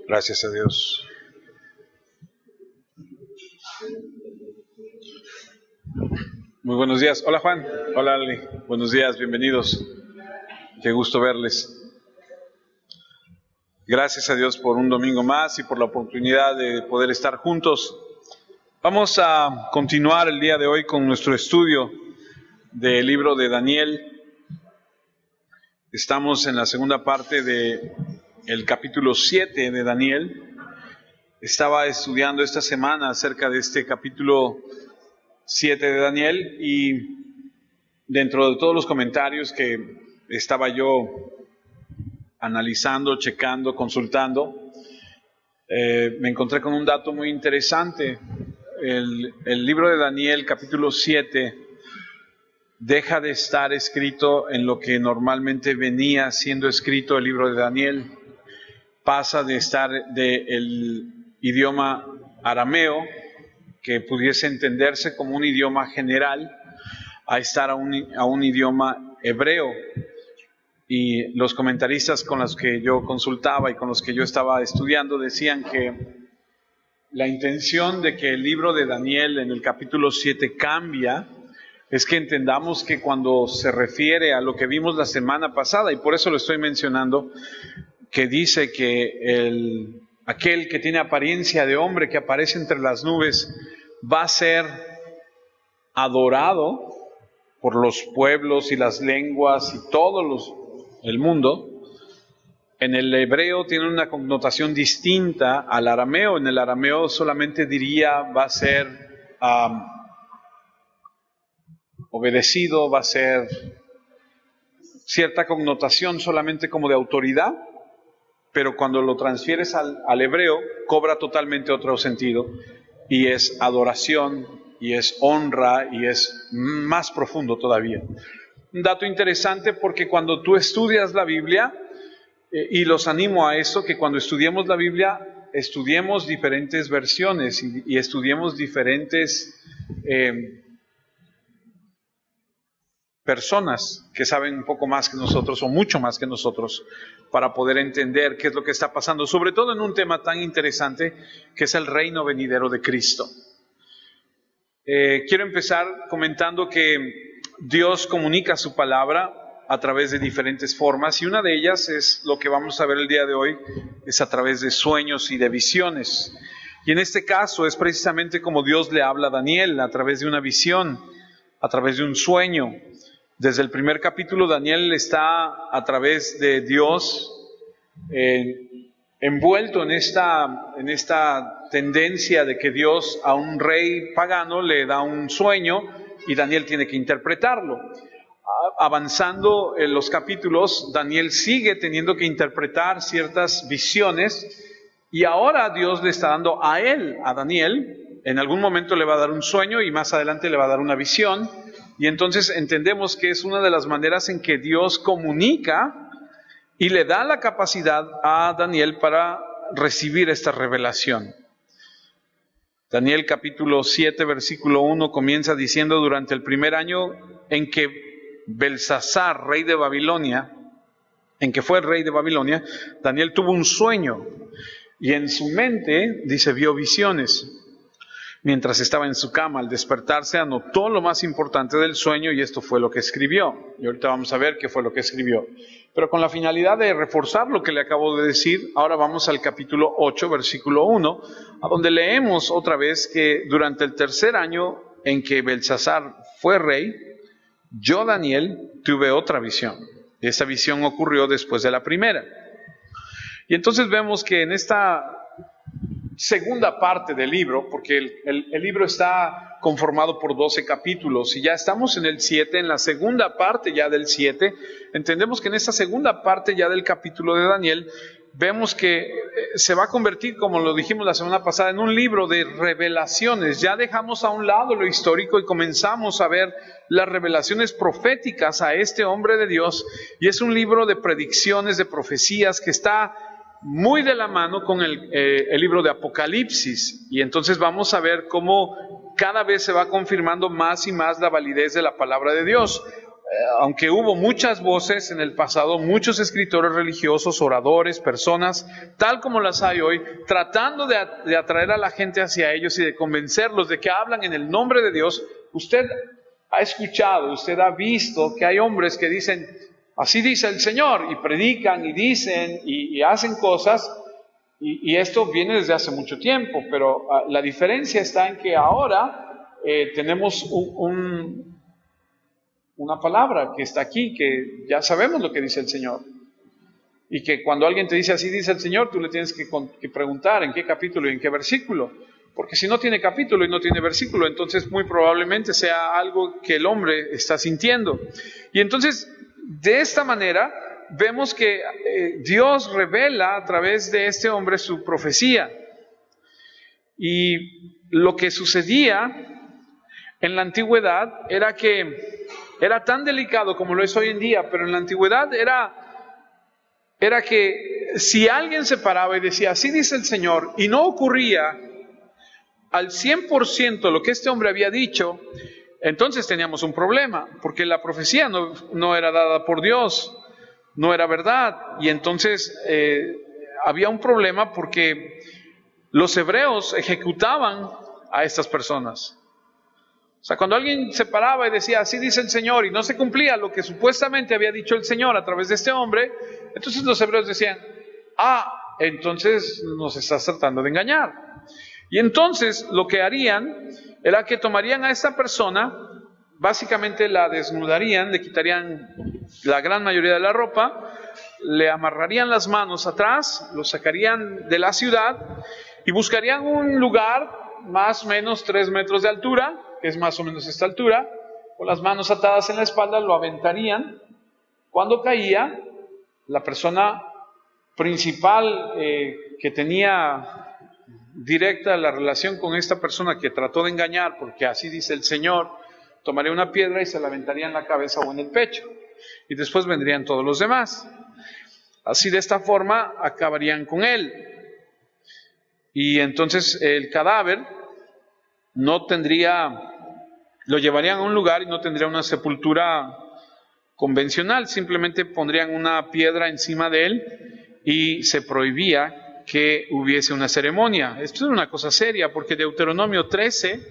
Gracias a Dios. Muy buenos días. Hola Juan. Hola Ali. Buenos días, bienvenidos. Qué gusto verles. Gracias a Dios por un domingo más y por la oportunidad de poder estar juntos. Vamos a continuar el día de hoy con nuestro estudio del libro de Daniel. Estamos en la segunda parte del capítulo 7 de Daniel. Estaba estudiando esta semana acerca de este capítulo 7 de Daniel y dentro de todos los comentarios que estaba yo analizando, checando, consultando, me encontré con un dato muy interesante. El libro de Daniel, capítulo 7, deja de estar escrito en lo que normalmente venía siendo escrito el libro de Daniel. Pasa de estar del idioma arameo, que pudiese entenderse como un idioma general, a estar a un idioma hebreo. Y los comentaristas con los que yo consultaba y con los que yo estaba estudiando decían que la intención de que el libro de Daniel en el capítulo 7 cambia es que entendamos que cuando se refiere a lo que vimos la semana pasada, y por eso lo estoy mencionando, que dice que aquel que tiene apariencia de hombre que aparece entre las nubes va a ser adorado por los pueblos y las lenguas y el mundo. En el hebreo tiene una connotación distinta al arameo. En el arameo solamente va a ser obedecido, va a ser cierta connotación solamente como de autoridad, pero cuando lo transfieres al hebreo cobra totalmente otro sentido y es adoración y es honra y es más profundo todavía. Un dato interesante porque cuando tú estudias la Biblia, y los animo a eso, que cuando estudiemos la Biblia, estudiemos diferentes versiones y estudiemos diferentes personas que saben un poco más que nosotros o mucho más que nosotros para poder entender qué es lo que está pasando, sobre todo en un tema tan interesante que es el reino venidero de Cristo. Quiero empezar comentando que Dios comunica su palabra a través de diferentes formas y una de ellas es lo que vamos a ver el día de hoy, es a través de sueños y de visiones. Y en este caso es precisamente como Dios le habla a Daniel, a través de una visión, a través de un sueño. Desde el primer capítulo Daniel está a través de Dios envuelto en esta tendencia de que Dios a un rey pagano le da un sueño y Daniel tiene que interpretarlo. Avanzando en los capítulos, Daniel sigue teniendo que interpretar ciertas visiones y ahora Dios le está dando a Daniel, en algún momento le va a dar un sueño y más adelante le va a dar una visión. Y entonces entendemos que es una de las maneras en que Dios comunica y le da la capacidad a Daniel para recibir esta revelación. Daniel capítulo 7 versículo 1 comienza diciendo: durante el primer año en que Belsasar, rey de Babilonia, fue el rey de Babilonia, Daniel tuvo un sueño y en su mente, dice, vio visiones. Mientras estaba en su cama, al despertarse, anotó lo más importante del sueño y esto fue lo que escribió. Y ahorita vamos a ver qué fue lo que escribió. Pero con la finalidad de reforzar lo que le acabo de decir, ahora vamos al capítulo 8, versículo 1, a donde leemos otra vez que durante el tercer año en que Belsasar fue rey, yo, Daniel, tuve otra visión. Y esa visión ocurrió después de la primera. Y entonces vemos que en esta segunda parte del libro, porque el libro está conformado por 12 capítulos y ya estamos en el 7, en la segunda parte ya del 7, entendemos que en esta segunda parte ya del capítulo de Daniel, vemos que se va a convertir, como lo dijimos la semana pasada, en un libro de revelaciones. Ya dejamos a un lado lo histórico y comenzamos a ver las revelaciones proféticas a este hombre de Dios, y es un libro de predicciones, de profecías que está muy de la mano con el libro de Apocalipsis, y entonces vamos a ver cómo cada vez se va confirmando más y más la validez de la palabra de Dios. aunque hubo muchas voces en el pasado, muchos escritores religiosos, oradores, personas, tal como las hay hoy, tratando de atraer a la gente hacia ellos y de convencerlos de que hablan en el nombre de Dios, usted ha escuchado, usted ha visto que hay hombres que dicen, así dice el Señor, y predican y dicen y hacen cosas, y esto viene desde hace mucho tiempo, pero la diferencia está en que ahora tenemos una palabra que está aquí, que ya sabemos lo que dice el Señor. Y que cuando alguien te dice así dice el Señor, tú le tienes que preguntar en qué capítulo y en qué versículo. Porque si no tiene capítulo y no tiene versículo, entonces muy probablemente sea algo que el hombre está sintiendo. Y entonces, de esta manera, vemos que Dios revela a través de este hombre su profecía. Y lo que sucedía en la antigüedad era que era tan delicado como lo es hoy en día, pero en la antigüedad era que si alguien se paraba y decía, así dice el Señor, y no ocurría al 100% lo que este hombre había dicho, entonces teníamos un problema, porque la profecía no era dada por Dios, no era verdad, y entonces había un problema porque los hebreos ejecutaban a estas personas. O sea, cuando alguien se paraba y decía, así dice el Señor, y no se cumplía lo que supuestamente había dicho el Señor a través de este hombre, entonces los hebreos decían, entonces nos estás tratando de engañar. Y entonces lo que harían era que tomarían a esta persona, básicamente la desnudarían, le quitarían la gran mayoría de la ropa, le amarrarían las manos atrás, lo sacarían de la ciudad y buscarían un lugar más o menos 3 metros de altura, que es más o menos esta altura, con las manos atadas en la espalda, lo aventarían. Cuando caía, la persona principal que tenía directa la relación con esta persona que trató de engañar, porque así dice el Señor, tomaría una piedra y se la aventaría en la cabeza o en el pecho. Y después vendrían todos los demás. Así, de esta forma, acabarían con él. Y entonces el cadáver no tendría... Lo llevarían a un lugar y no tendría una sepultura convencional, simplemente pondrían una piedra encima de él y se prohibía que hubiese una ceremonia. Esto es una cosa seria, porque Deuteronomio 13,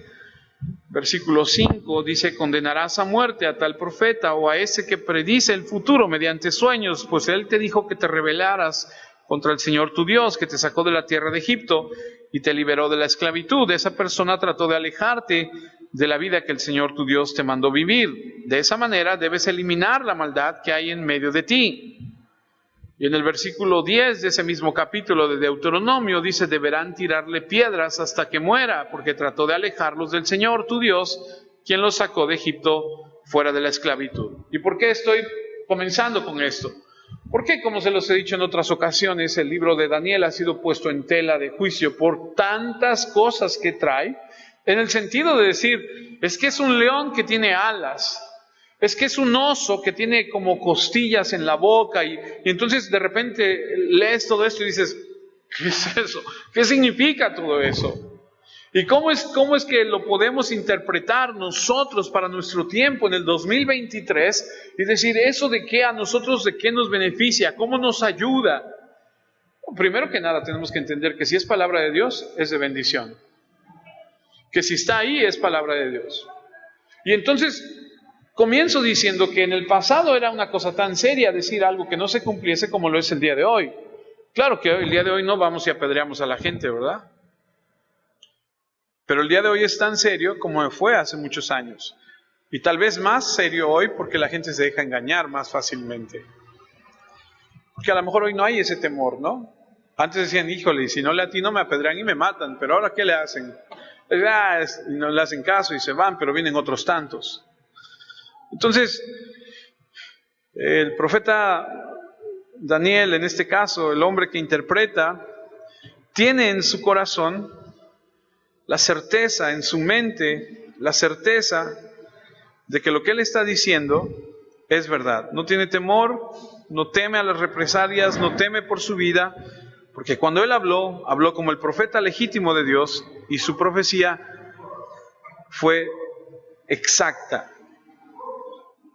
versículo 5, dice, condenarás a muerte a tal profeta o a ese que predice el futuro mediante sueños, pues él te dijo que te rebelaras contra el Señor tu Dios, que te sacó de la tierra de Egipto y te liberó de la esclavitud. Esa persona trató de alejarte de la vida que el Señor tu Dios te mandó vivir. De esa manera debes eliminar la maldad que hay en medio de ti. Y en el versículo 10 de ese mismo capítulo de Deuteronomio dice, deberán tirarle piedras hasta que muera, porque trató de alejarlos del Señor tu Dios, quien los sacó de Egipto fuera de la esclavitud. ¿Y por qué estoy comenzando con esto? Porque, como se los he dicho en otras ocasiones, el libro de Daniel ha sido puesto en tela de juicio por tantas cosas que trae, en el sentido de decir, es que es un león que tiene alas, es que es un oso que tiene como costillas en la boca, y entonces de repente lees todo esto y dices, ¿qué es eso? ¿Qué significa todo eso? ¿Y cómo es que lo podemos interpretar nosotros para nuestro tiempo en el 2023 y decir, eso de qué a nosotros, de qué nos beneficia, cómo nos ayuda? Primero que nada tenemos que entender que si es palabra de Dios, es de bendición. Que si está ahí, es palabra de Dios. Y entonces comienzo diciendo que en el pasado era una cosa tan seria decir algo que no se cumpliese como lo es el día de hoy. Claro que el día de hoy no vamos y apedreamos a la gente, ¿verdad? Pero el día de hoy es tan serio como fue hace muchos años. Y tal vez más serio hoy porque la gente se deja engañar más fácilmente. Porque a lo mejor hoy no hay ese temor, ¿no? Antes decían, híjole, si no le atino me apedrean y me matan, pero ahora ¿qué le hacen? Y no le hacen caso y se van, pero vienen otros tantos. Entonces, el profeta Daniel, en este caso, el hombre que interpreta, tiene en su corazón la certeza, en su mente, la certeza de que lo que él está diciendo es verdad. No tiene temor, no teme a las represalias, no teme por su vida, porque cuando él habló como el profeta legítimo de Dios y su profecía fue exacta.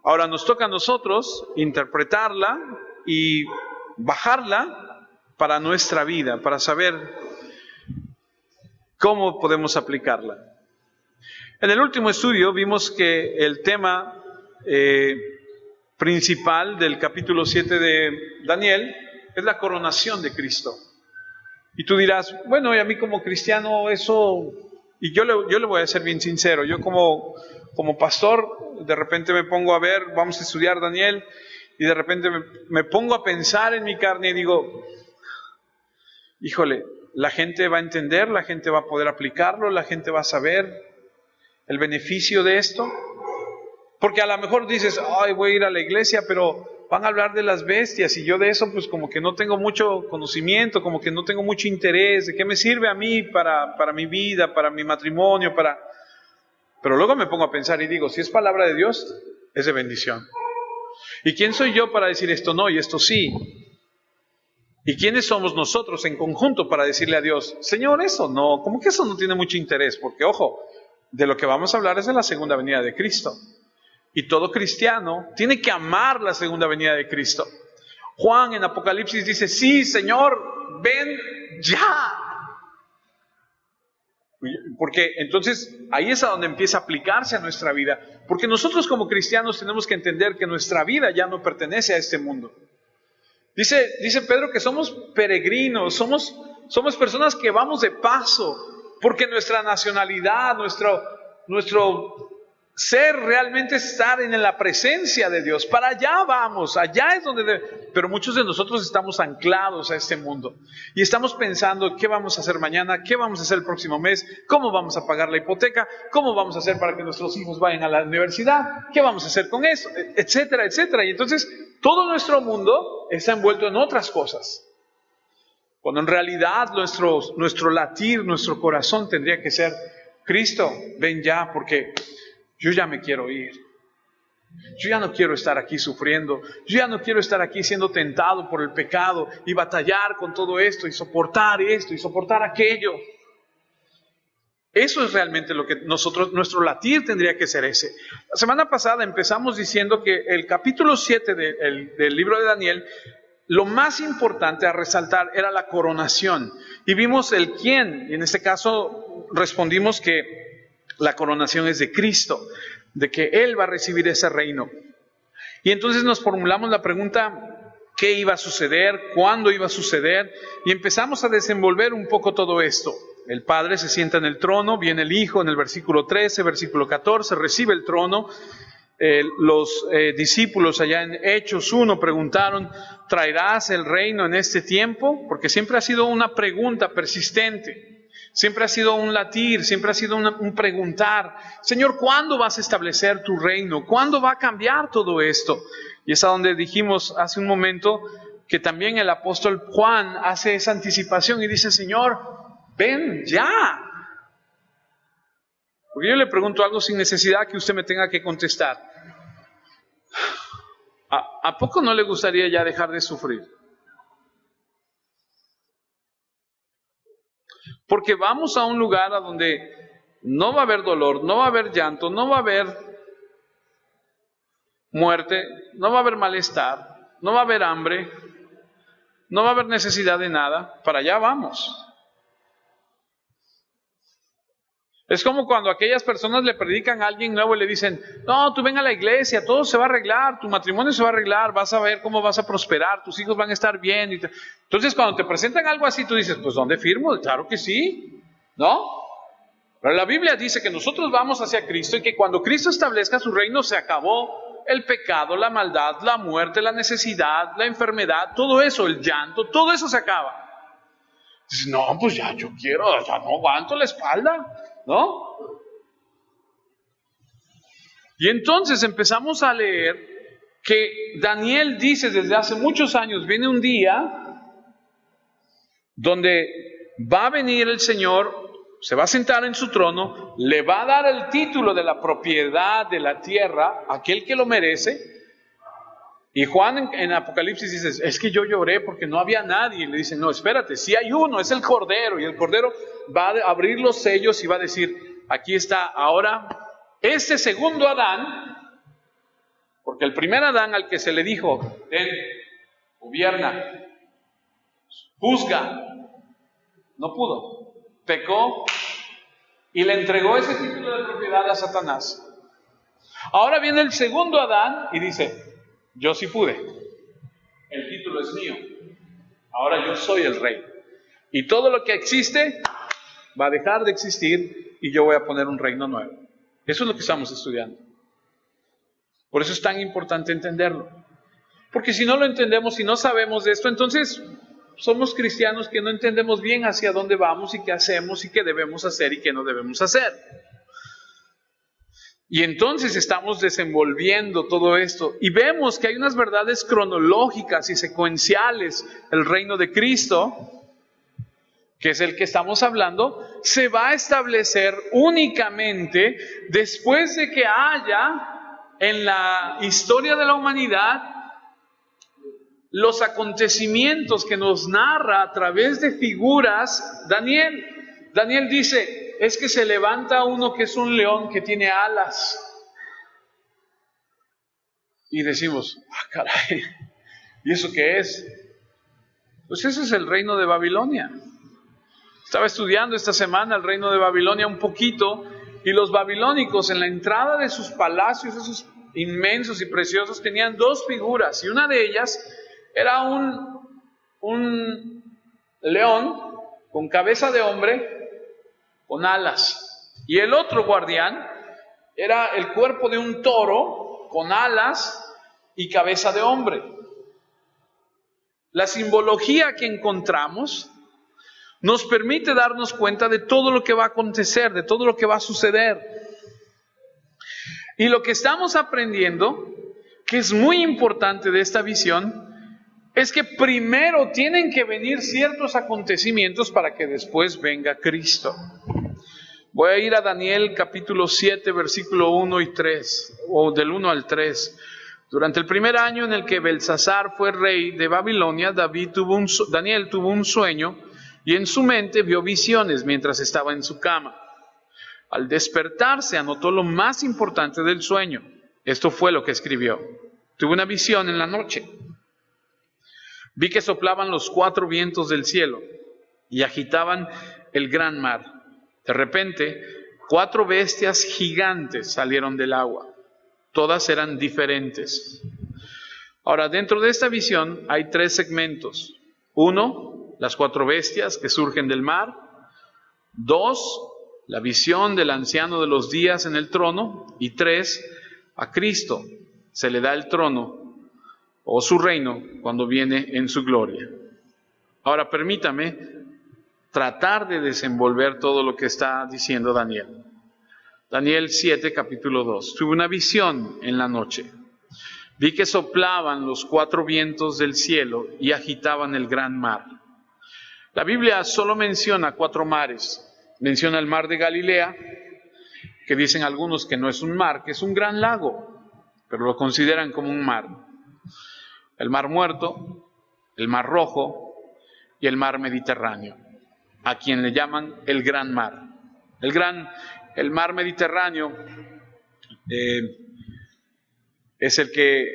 Ahora nos toca a nosotros interpretarla y bajarla para nuestra vida, para saber cómo podemos aplicarla. En el último estudio vimos que el tema principal del capítulo 7 de Daniel es la coronación de Cristo. Y tú dirás, bueno, y a mí como cristiano eso... Y yo le voy a ser bien sincero, yo como pastor de repente me pongo a ver, vamos a estudiar Daniel, y de repente me pongo a pensar en mi carne y digo, híjole, la gente va a entender, la gente va a poder aplicarlo, la gente va a saber el beneficio de esto. Porque a lo mejor dices, ay, voy a ir a la iglesia, pero van a hablar de las bestias y yo de eso pues como que no tengo mucho conocimiento, como que no tengo mucho interés. ¿De qué me sirve a mí para mi vida, para mi matrimonio, Pero luego me pongo a pensar y digo, si es palabra de Dios, es de bendición. ¿Y quién soy yo para decir esto no y esto sí? ¿Y quiénes somos nosotros en conjunto para decirle a Dios, Señor, eso no, como que eso no tiene mucho interés? Porque ojo, de lo que vamos a hablar es de la segunda venida de Cristo. Y todo cristiano tiene que amar la segunda venida de Cristo. Juan en Apocalipsis dice, sí, Señor, ven ya. Porque entonces ahí es a donde empieza a aplicarse a nuestra vida. Porque nosotros como cristianos tenemos que entender que nuestra vida ya no pertenece a este mundo. Dice Pedro que somos peregrinos, somos personas que vamos de paso. Porque nuestra nacionalidad, nuestro ser realmente estar en la presencia de Dios. Para allá vamos, allá es donde... Pero muchos de nosotros estamos anclados a este mundo. Y estamos pensando, ¿qué vamos a hacer mañana? ¿Qué vamos a hacer el próximo mes? ¿Cómo vamos a pagar la hipoteca? ¿Cómo vamos a hacer para que nuestros hijos vayan a la universidad? ¿Qué vamos a hacer con eso? Etcétera, etcétera. Y entonces, todo nuestro mundo está envuelto en otras cosas. Cuando en realidad nuestro latir, nuestro corazón tendría que ser, Cristo, ven ya, porque... yo ya me quiero ir. Yo ya no quiero estar aquí sufriendo. Yo ya no quiero estar aquí siendo tentado por el pecado y batallar con todo esto y soportar aquello. Eso es realmente lo que nuestro latir tendría que ser ese. La semana pasada empezamos diciendo que el capítulo 7 del libro de Daniel, lo más importante a resaltar era la coronación. Y vimos el quién, y en este caso respondimos que la coronación es de Cristo, de que Él va a recibir ese reino. Y entonces nos formulamos la pregunta, ¿qué iba a suceder? ¿Cuándo iba a suceder? Y empezamos a desenvolver un poco todo esto. El Padre se sienta en el trono, viene el Hijo en el versículo 13, versículo 14, recibe el trono. Los discípulos allá en Hechos 1 preguntaron, ¿traerás el reino en este tiempo? Porque siempre ha sido una pregunta persistente. Siempre ha sido un latir, siempre ha sido un preguntar, Señor, ¿cuándo vas a establecer tu reino? ¿Cuándo va a cambiar todo esto? Y es a donde dijimos hace un momento que también el apóstol Juan hace esa anticipación y dice, Señor, ven ya. Porque yo le pregunto algo sin necesidad que usted me tenga que contestar. ¿A poco no le gustaría ya dejar de sufrir? Porque vamos a un lugar a donde no va a haber dolor, no va a haber llanto, no va a haber muerte, no va a haber malestar, no va a haber hambre, no va a haber necesidad de nada. Para allá vamos. Es como cuando aquellas personas le predican a alguien nuevo y le dicen, no, tú ven a la iglesia, todo se va a arreglar, tu matrimonio se va a arreglar, vas a ver cómo vas a prosperar, tus hijos van a estar bien. Entonces cuando te presentan algo así, tú dices, pues ¿dónde firmo? Claro que sí, ¿no? Pero la Biblia dice que nosotros vamos hacia Cristo y que cuando Cristo establezca su reino se acabó el pecado, la maldad, la muerte, la necesidad, la enfermedad, todo eso, el llanto, todo eso se acaba. Dices, no, pues ya yo quiero, ya no aguanto la espalda, ¿no? Y entonces empezamos a leer que Daniel dice desde hace muchos años, viene un día donde va a venir el Señor, se va a sentar en su trono, le va a dar el título de la propiedad de la tierra a aquel que lo merece. Y Juan en Apocalipsis dice, es que yo lloré porque no había nadie. Y le dicen, no, espérate, sí hay uno, es el Cordero. Y el Cordero va a abrir los sellos y va a decir, aquí está ahora este segundo Adán, Porque el primer Adán al que se le dijo, ven, gobierna, juzga, no pudo. Pecó y le entregó ese título de propiedad a Satanás. Ahora viene el segundo Adán y dice, yo sí pude, el título es mío, ahora yo soy el rey. Y todo lo que existe va a dejar de existir y yo voy a poner un reino nuevo. Eso es lo que estamos estudiando. Por eso es tan importante entenderlo. Porque si no lo entendemos, si no sabemos de esto, entonces somos cristianos que no entendemos bien hacia dónde vamos y qué hacemos y qué debemos hacer y qué no debemos hacer. Y entonces estamos desenvolviendo todo esto y vemos que hay unas verdades cronológicas y secuenciales. El reino de Cristo, que es el que estamos hablando, se va a establecer únicamente después de que haya en la historia de la humanidad los acontecimientos que nos narra a través de figuras Daniel. Daniel dice, es que se levanta uno que es un león que tiene alas. Y decimos, caray, ¿y eso qué es? Pues ese es el reino de Babilonia. Estaba estudiando esta semana el reino de Babilonia un poquito, y los babilónicos en la entrada de sus palacios, esos inmensos y preciosos, tenían dos figuras, y una de ellas era un león con cabeza de hombre, con alas. Y el otro guardián era el cuerpo de un toro con alas y cabeza de hombre. La simbología que encontramos nos permite darnos cuenta de todo lo que va a acontecer, de todo lo que va a suceder. Y lo que estamos aprendiendo, que es muy importante de esta visión, es que primero tienen que venir ciertos acontecimientos para que después venga Cristo. Voy a ir a Daniel capítulo 7, versículo 1 y 3, o del 1 al 3. Durante el primer año en el que Belsasar fue rey de Babilonia, Daniel tuvo un sueño y en su mente vio visiones mientras estaba en su cama. Al despertarse anotó lo más importante del sueño. Esto fue lo que escribió. Tuve una visión en la noche. Vi que soplaban los 4 vientos del cielo y agitaban el gran mar. De repente, 4 bestias gigantes salieron del agua. Todas eran diferentes. Ahora, dentro de esta visión hay 3 segmentos. 1, las 4 bestias que surgen del mar. 2, la visión del anciano de los días en el trono. Y 3, a Cristo se le da el trono o su reino cuando viene en su gloria. Ahora permítame tratar de desenvolver todo lo que está diciendo Daniel. Daniel 7, capítulo 2. Tuve una visión en la noche. Vi que soplaban los 4 vientos del cielo y agitaban el gran mar. La Biblia solo menciona 4 mares. Menciona el mar de Galilea, que dicen algunos que no es un mar, que es un gran lago, pero lo consideran como un mar. El mar Muerto, el mar Rojo y el mar Mediterráneo, a quien le llaman el gran mar. El mar Mediterráneo es el que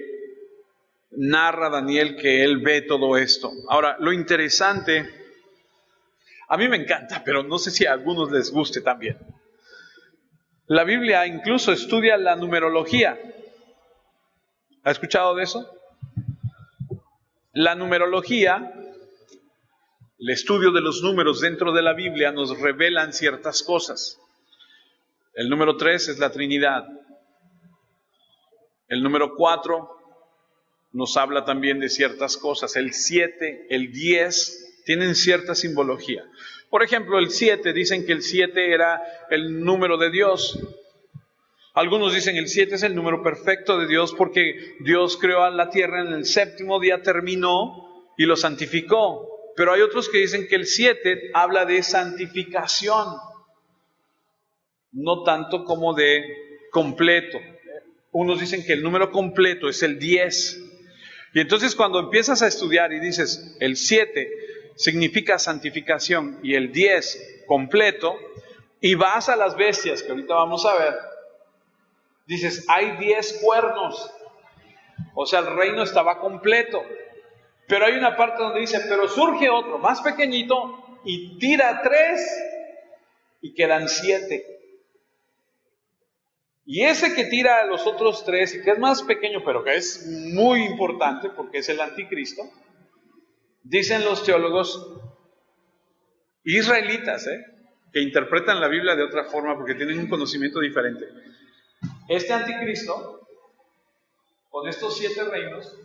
narra Daniel que él ve todo esto. Ahora, lo interesante, a mí me encanta, pero no sé si a algunos les guste también. La Biblia incluso estudia la numerología. ¿Ha escuchado de eso? La numerología, el estudio de los números dentro de la Biblia nos revelan ciertas cosas. El número 3 es la Trinidad. El número 4 nos habla también de ciertas cosas. El 7, el 10 tienen cierta simbología. Por ejemplo, el 7, dicen que el 7 era el número de Dios. Algunos dicen el 7 es el número perfecto de Dios porque Dios creó a la tierra en el 7º día, terminó y lo santificó. Pero hay otros que dicen que el 7 habla de santificación, no tanto como de completo. Unos dicen que el número completo es el 10. Y entonces cuando empiezas a estudiar y dices el 7 significa santificación y el 10 completo, y vas a las bestias que ahorita vamos a ver, dices hay 10 cuernos. O sea, el reino estaba completo. Pero hay una parte donde dice, pero surge otro más pequeñito y tira 3 y quedan 7. Y ese que tira a los otros 3 y que es más pequeño, pero que es muy importante porque es el anticristo, dicen los teólogos israelitas, que interpretan la Biblia de otra forma porque tienen un conocimiento diferente. Este anticristo, con estos 7 reinos,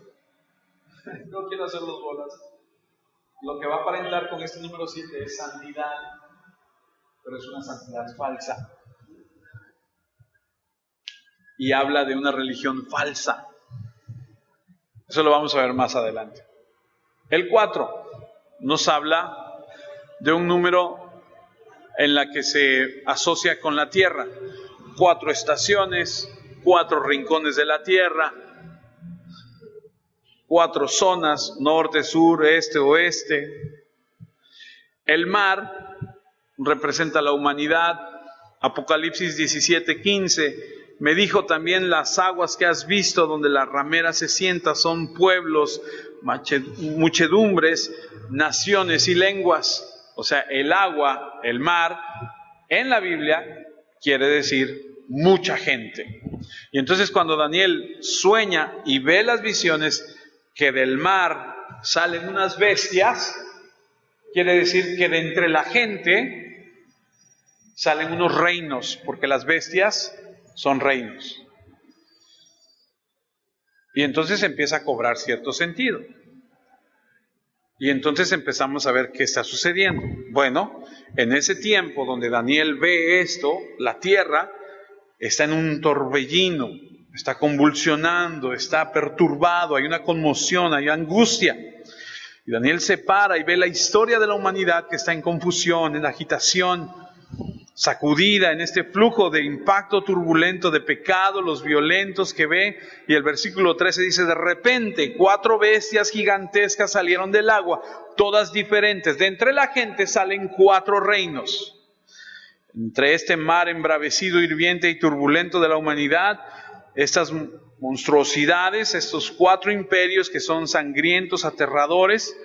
no quiero hacer los bolas, lo que va a aparentar con este número 7 es santidad, pero es una santidad falsa. Y habla de una religión falsa. Eso lo vamos a ver más adelante. El 4 nos habla de un número en la que se asocia con la tierra. 4 estaciones, 4 rincones de la tierra, 4 zonas, norte, sur, este, oeste. El mar representa la humanidad. Apocalipsis 17:15. Me dijo también, las aguas que has visto donde la ramera se sienta son pueblos, muchedumbres, naciones y lenguas. O sea, el agua, el mar, en la Biblia quiere decir mucha gente. Y entonces cuando Daniel sueña y ve las visiones que del mar salen unas bestias, quiere decir que de entre la gente salen unos reinos, porque las bestias son reinos. Y entonces empieza a cobrar cierto sentido. Y entonces empezamos a ver qué está sucediendo. Bueno, en ese tiempo donde Daniel ve esto, la tierra está en un torbellino, está convulsionando, está perturbado, hay una conmoción, hay angustia. Y Daniel se para y ve la historia de la humanidad que está en confusión, en agitación, sacudida en este flujo de impacto turbulento de pecado, los violentos que ve. Y el versículo 13 dice, de repente 4 bestias gigantescas salieron del agua, todas diferentes. De entre la gente salen 4 reinos. Entre este mar embravecido, hirviente y turbulento de la humanidad, estas monstruosidades, estos 4 imperios que son sangrientos, aterradores.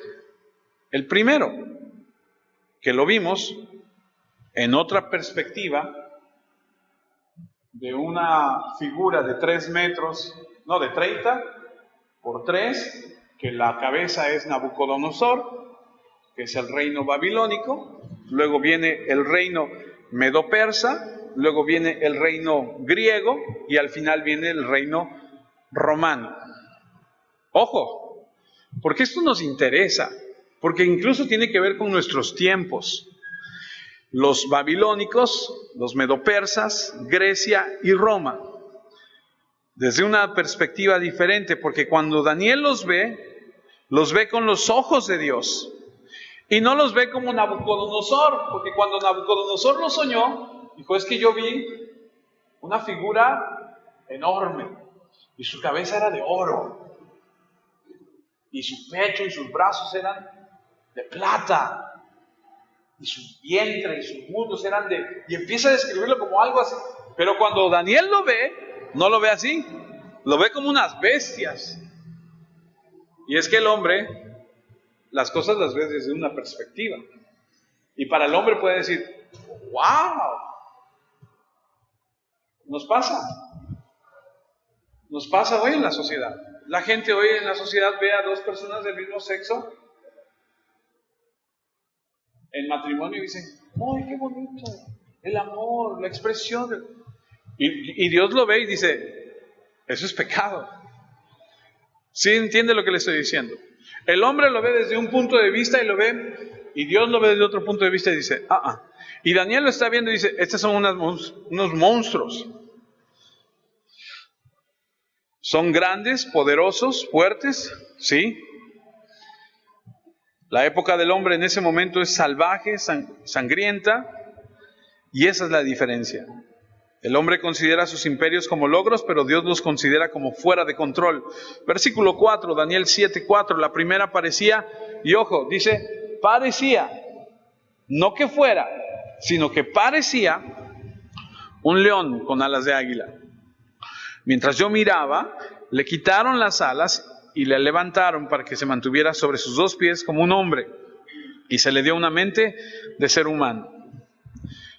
El primero, que lo vimos en otra perspectiva, de una figura de 3 metros, no, de 30 por 3, que la cabeza es Nabucodonosor, que es el reino babilónico, luego viene el reino medo-persa, luego viene el reino griego y al final viene el reino romano. Ojo, porque esto nos interesa, porque incluso tiene que ver con nuestros tiempos. Los babilónicos, los medopersas, Grecia y Roma, desde una perspectiva diferente, porque cuando Daniel los ve con los ojos de Dios, y no los ve como Nabucodonosor, porque cuando Nabucodonosor lo soñó, dijo, es que yo vi una figura enorme, y su cabeza era de oro, y su pecho y sus brazos eran de plata, y su vientre y sus muslos eran de... Y empieza a describirlo como algo así. Pero cuando Daniel lo ve, no lo ve así. Lo ve como unas bestias. Y es que el hombre, las cosas las ve desde una perspectiva. Y para el hombre puede decir, ¡wow! Nos pasa hoy en la sociedad. La gente hoy en la sociedad ve a 2 personas del mismo sexo en matrimonio y dicen, ¡ay, qué bonito! El amor, la expresión. Y Dios lo ve y dice, eso es pecado. ¿Sí entiende lo que le estoy diciendo? El hombre lo ve desde un punto de vista y lo ve, y Dios lo ve desde otro punto de vista y dice, Y Daniel lo está viendo y dice, estos son unos monstruos. Son grandes, poderosos, fuertes, ¿sí? La época del hombre en ese momento es salvaje, sangrienta, y esa es la diferencia. El hombre considera sus imperios como logros, pero Dios los considera como fuera de control. Versículo 4, Daniel 7:4, la primera parecía, y ojo, dice, parecía, no que fuera, sino que parecía un león con alas de águila. Mientras yo miraba, le quitaron las alas y le levantaron para que se mantuviera sobre sus 2 pies como un hombre, y se le dio una mente de ser humano.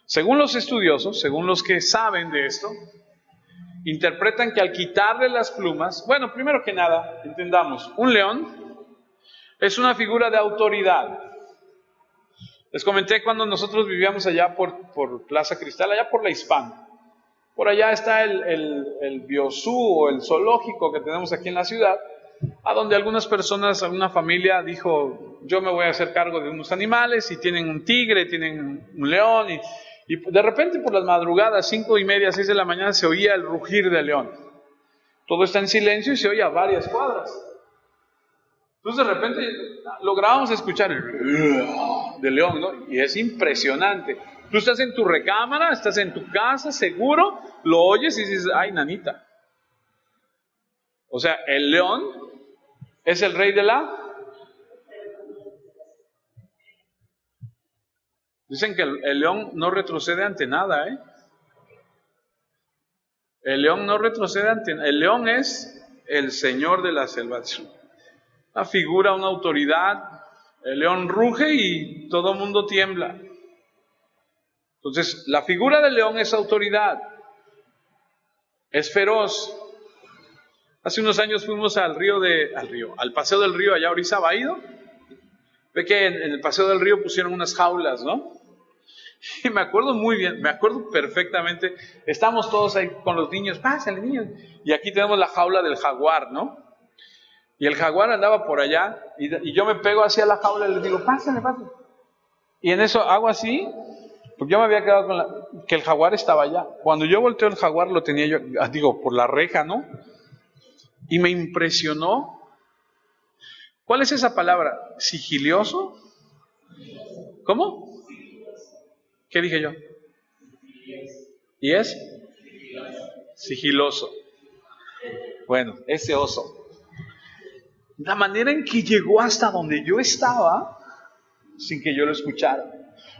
Según los estudiosos, según los que saben de esto, interpretan que al quitarle las plumas, bueno, primero que nada, entendamos, un león es una figura de autoridad. Les comenté cuando nosotros vivíamos allá por Plaza Cristal, allá por la Hispana. Por allá está el biozú o el zoológico que tenemos aquí en la ciudad, a donde algunas personas, alguna familia dijo, yo me voy a hacer cargo de unos animales, y tienen un tigre, tienen un león, y de repente por las madrugadas, 5:30, 6 de la mañana, se oía el rugir del león. Todo está en silencio y se oye a varias cuadras. Entonces de repente lográbamos escuchar el del león, ¿no? Y es impresionante. Tú estás en tu recámara, estás en tu casa, seguro, lo oyes y dices, ay, nanita. O sea, el león es el rey de la... Dicen que el león no retrocede ante nada, ¿eh? El león no retrocede ante nada. El león es el señor de la selva. Una figura, una autoridad. El león ruge y todo el mundo tiembla. Entonces, la figura del león es autoridad. Es feroz. Hace unos años fuimos al Paseo del Río, allá Orizaba. ¿Ha ido? Ve que en el Paseo del Río pusieron unas jaulas, ¿no? Y me acuerdo muy bien, me acuerdo perfectamente. Estamos todos ahí con los niños, pásenle niños. Y aquí tenemos la jaula del jaguar, ¿no? Y el jaguar andaba por allá, y yo me pego hacia la jaula y les digo, pásenle. Y en eso hago así, porque yo me había quedado con que el jaguar estaba allá. Cuando yo volteo el jaguar lo tenía yo, por la reja, ¿no? Y me impresionó. ¿Cuál es esa palabra? ¿Sigilioso? ¿Cómo? ¿Qué dije yo? ¿Y es? Sigiloso. Bueno, ese oso. La manera en que llegó hasta donde yo estaba, sin que yo lo escuchara.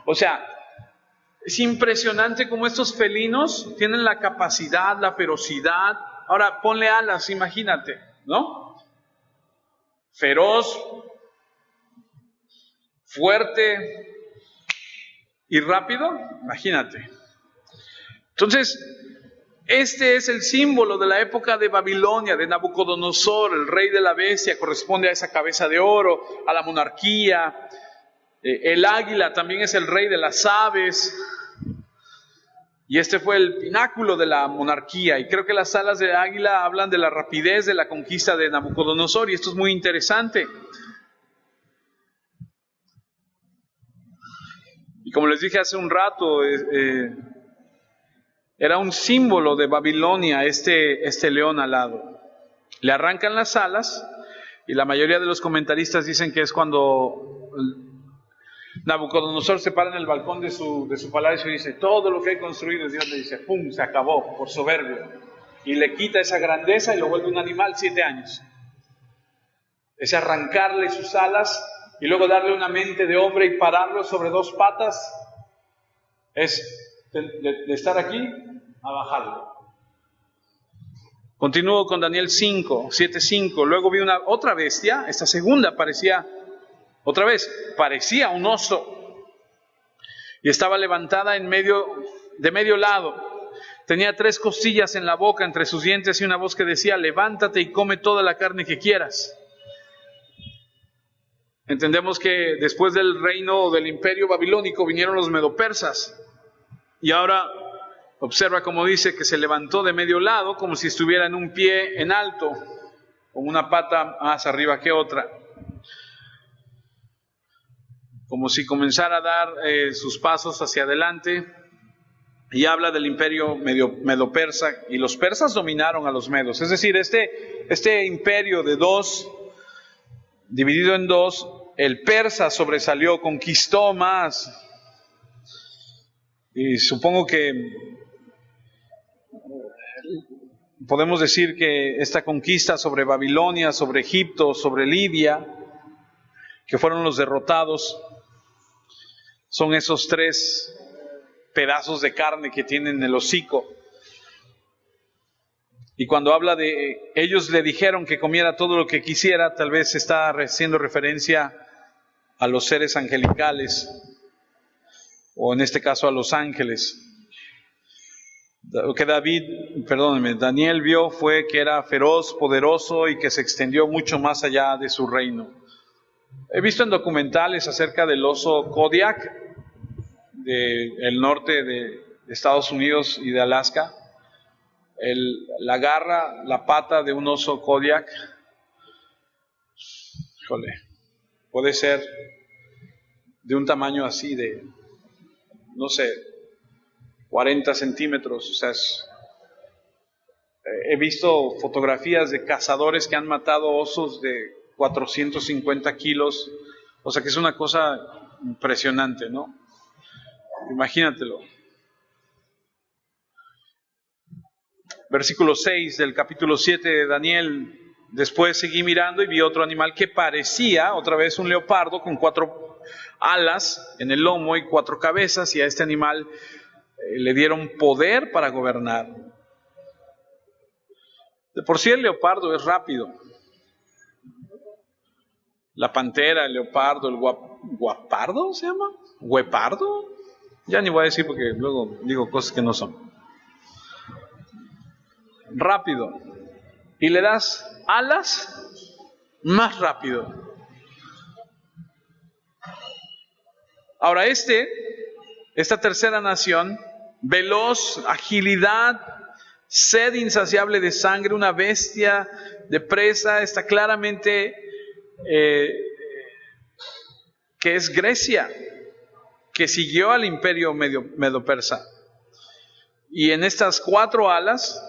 O sea, es impresionante cómo estos felinos tienen la capacidad, la ferocidad. Ahora, ponle alas, imagínate, ¿no? Feroz, fuerte y rápido, imagínate. Entonces, este es el símbolo de la época de Babilonia, de Nabucodonosor, el rey de la bestia, corresponde a esa cabeza de oro, a la monarquía. El águila también es el rey de las aves. Y este fue el pináculo de la monarquía. Y creo que las alas de águila hablan de la rapidez de la conquista de Nabucodonosor. Y esto es muy interesante. Y como les dije hace un rato, era un símbolo de Babilonia este león alado. Le arrancan las alas, y la mayoría de los comentaristas dicen que es cuando Nabucodonosor se para en el balcón de su palacio y dice, todo lo que he construido, Dios le dice, ¡pum!, se acabó por soberbio. Y le quita esa grandeza y lo vuelve un animal 7 años. Es arrancarle sus alas y luego darle una mente de hombre y pararlo sobre 2 patas. Es de estar aquí a bajarlo. Continúo con Daniel 7:5. Luego vi otra bestia, esta segunda parecía un oso, y estaba levantada de medio lado. Tenía 3 costillas en la boca entre sus dientes y una voz que decía, levántate y come toda la carne que quieras. Entendemos que después del reino del imperio babilónico vinieron los medopersas, y ahora observa cómo dice que se levantó de medio lado, como si estuviera en un pie en alto, con una pata más arriba que otra, como si comenzara a dar sus pasos hacia adelante. Y habla del imperio medo-persa, y los persas dominaron a los medos. Es decir, este imperio de 2, dividido en 2, el persa sobresalió, conquistó más. Y supongo que podemos decir que esta conquista sobre Babilonia, sobre Egipto, sobre Libia, que fueron los derrotados, son esos 3 pedazos de carne que tienen el hocico. Y cuando habla de ellos le dijeron que comiera todo lo que quisiera, tal vez está haciendo referencia a los seres angelicales, o en este caso a los ángeles. Lo que Daniel vio fue que era feroz, poderoso y que se extendió mucho más allá de su reino. He visto en documentales acerca del oso Kodiak, del norte de Estados Unidos y de Alaska. La garra, la pata de un oso Kodiak, híjole, puede ser de un tamaño así de, no sé, 40 centímetros. O sea, he visto fotografías de cazadores que han matado osos de 450 kilos. O sea que es una cosa impresionante, ¿no? Imagínatelo. Versículo 6 del capítulo 7 de Daniel. Después seguí mirando y vi otro animal que parecía, otra vez, un leopardo con 4 alas en el lomo y 4 cabezas, y a este animal le dieron poder para gobernar. De por sí el leopardo es rápido. La pantera, el leopardo, el guapardo ¿se llama? ¿Huepardo? Ya ni voy a decir porque luego digo cosas que no son. Rápido. Y le das alas, más rápido. Ahora esta tercera nación, veloz, agilidad, sed insaciable de sangre, una bestia de presa, está claramente que es Grecia, que siguió al imperio medo-persa. Y en estas 4 alas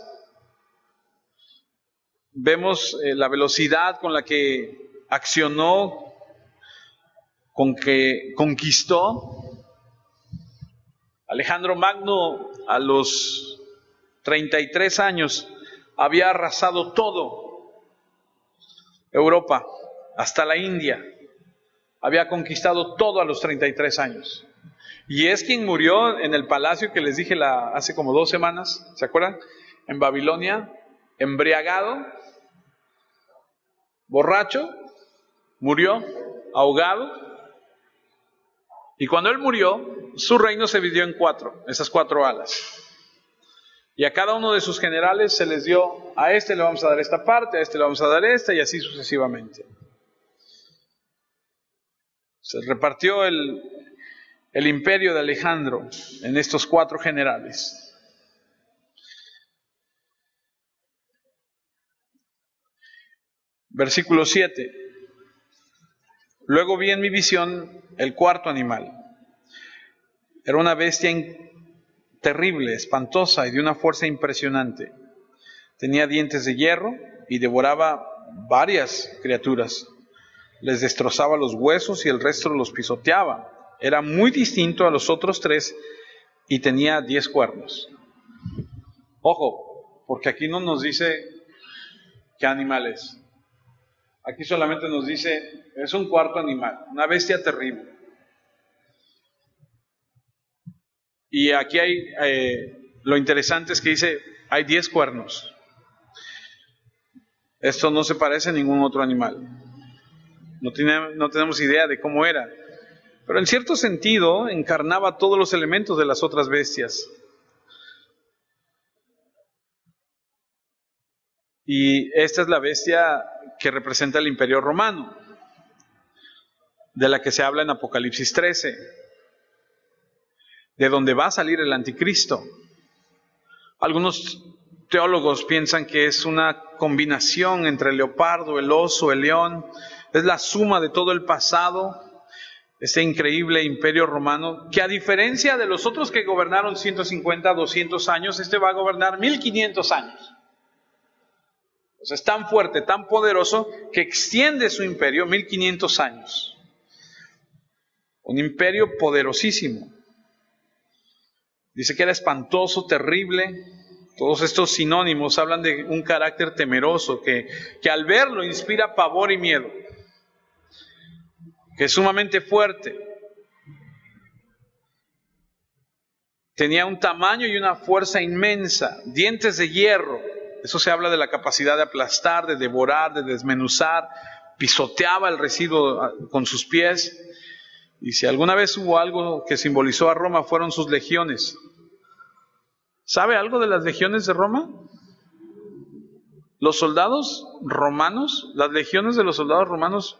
vemos la velocidad con la que accionó, con que conquistó. Alejandro Magno a los 33 años había arrasado todo Europa, hasta la India. Había conquistado todo a los 33 años. Y es quien murió en el palacio que les dije hace como 2 semanas, ¿se acuerdan? En Babilonia, embriagado, borracho, murió ahogado. Y cuando él murió, su reino se dividió en 4, esas 4 alas. Y a cada uno de sus generales se les dio, a este le vamos a dar esta parte, a este le vamos a dar esta, y así sucesivamente. Se repartió el imperio de Alejandro en estos 4 generales. Versículo 7. Luego vi en mi visión el 4.º animal. Era una bestia terrible, espantosa y de una fuerza impresionante. Tenía dientes de hierro y devoraba varias criaturas. Les destrozaba los huesos y el resto los pisoteaba. Era muy distinto a los otros 3 y tenía 10 cuernos. Ojo, porque aquí no nos dice qué animal es. Aquí solamente nos dice, es un 4.º animal, una bestia terrible. Y aquí lo interesante es que dice, hay 10 cuernos. Esto no se parece a ningún otro animal. No tenemos idea de cómo era. Pero en cierto sentido encarnaba todos los elementos de las otras bestias. Y esta es la bestia que representa el imperio romano, de la que se habla en Apocalipsis 13, de donde va a salir el anticristo. Algunos teólogos piensan que es una combinación entre el leopardo, el oso, el león. Es la suma de todo el pasado, este increíble imperio romano, que a diferencia de los otros que gobernaron 150, 200 años, este va a gobernar 1500 años. O sea, es tan fuerte, tan poderoso, que extiende su imperio 1500 años. Un imperio poderosísimo. Dice que era espantoso, terrible. Todos estos sinónimos hablan de un carácter temeroso, que al verlo inspira pavor y miedo. Que es sumamente fuerte. Tenía un tamaño y una fuerza inmensa, dientes de hierro, Eso se habla de la capacidad de aplastar, de devorar, de desmenuzar. Pisoteaba el residuo con sus pies. Y si alguna vez hubo algo que simbolizó a Roma, fueron sus legiones. ¿Sabe algo de las legiones de Roma? Los soldados romanos, las legiones de los soldados romanos,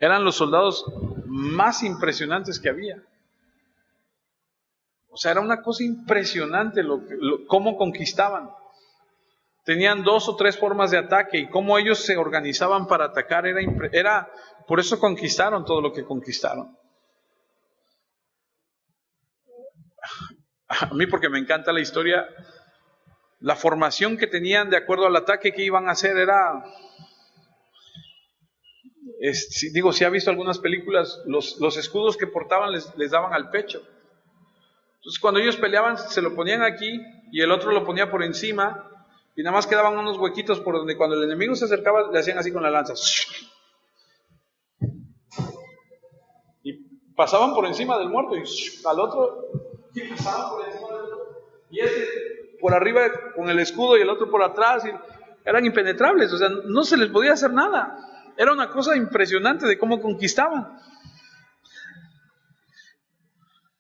eran los soldados más impresionantes que había. O sea, era una cosa impresionante cómo conquistaban. Tenían 2 o 3 formas de ataque y cómo ellos se organizaban para atacar. Por eso conquistaron todo lo que conquistaron. A mí, porque me encanta la historia, la formación que tenían de acuerdo al ataque que iban a hacer era... si ha visto algunas películas, los escudos que portaban les daban al pecho. Entonces cuando ellos peleaban se lo ponían aquí y el otro lo ponía por encima y nada más quedaban unos huequitos por donde cuando el enemigo se acercaba le hacían así con la lanza. Y pasaban por encima del muerto y al otro pasaban por encima del otro. Y por arriba con el escudo y el otro por atrás. Y eran impenetrables, o sea, no se les podía hacer nada. Era una cosa impresionante de cómo conquistaban.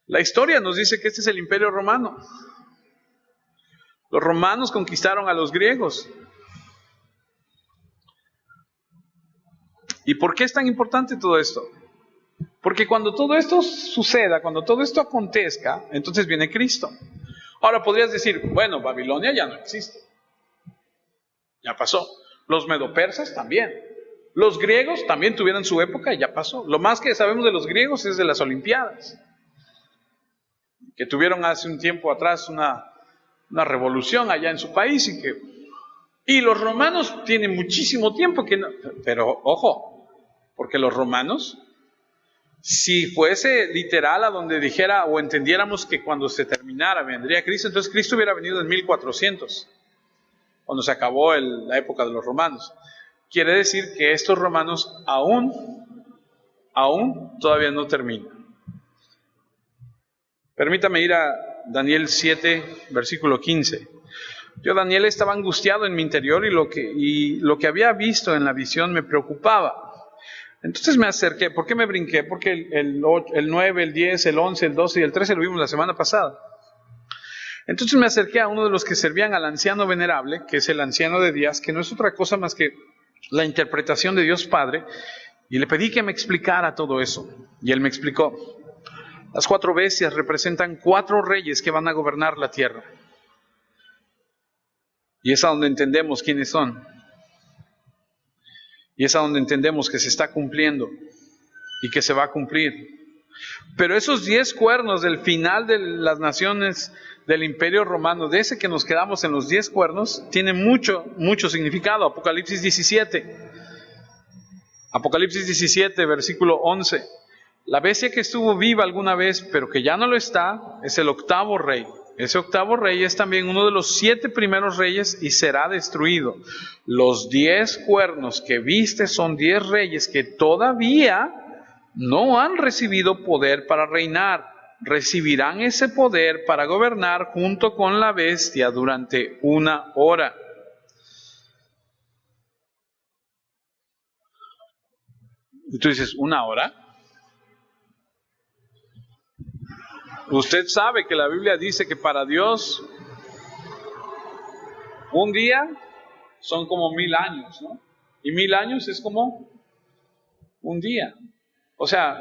La historia nos dice que este es el Imperio Romano. Los romanos conquistaron a los griegos. ¿Y por qué es tan importante todo esto? Porque cuando todo esto suceda, cuando todo esto acontezca, entonces viene Cristo. Ahora podrías decir, bueno, Babilonia ya no existe. Ya pasó. Los medopersas también. Los griegos también tuvieron su época y ya pasó. Lo más que sabemos de los griegos es de las Olimpiadas, que tuvieron hace un tiempo atrás una revolución allá en su país y los romanos tienen muchísimo tiempo que no, pero ojo, porque los romanos, si fuese literal a donde dijera o entendiéramos que cuando se terminara vendría Cristo, entonces Cristo hubiera venido en 1400, cuando se acabó la época de los romanos. Quiere decir que estos romanos aún todavía no terminan. Permítame ir a Daniel 7, versículo 15. Yo, Daniel, estaba angustiado en mi interior y lo que había visto en la visión me preocupaba. Entonces me acerqué. ¿Por qué me brinqué? Porque el 9, el 10, el 11, el 12 y el 13 lo vimos la semana pasada. Entonces me acerqué a uno de los que servían al anciano venerable, que es el anciano de días, que no es otra cosa más que la interpretación de Dios Padre, y le pedí que me explicara todo eso. Y él me explicó. Las 4 bestias representan 4 reyes que van a gobernar la tierra. Y es a donde entendemos quiénes son. Y es a donde entendemos que se está cumpliendo y que se va a cumplir. Pero esos 10 cuernos del final de las naciones del Imperio Romano, de ese que nos quedamos en los 10 cuernos, tiene mucho, mucho significado. Apocalipsis 17. Apocalipsis 17, versículo 11. La bestia que estuvo viva alguna vez, pero que ya no lo está, es el 8º rey. Ese 8º rey es también uno de los 7 primeros reyes y será destruido. Los 10 cuernos que viste son 10 reyes que todavía no han recibido poder para reinar. Recibirán ese poder para gobernar junto con la bestia durante 1 hora. Y tú dices, ¿1 hora? Usted sabe que la Biblia dice que para Dios un día son como 1000 años, ¿no? Y 1000 años es como un día. O sea,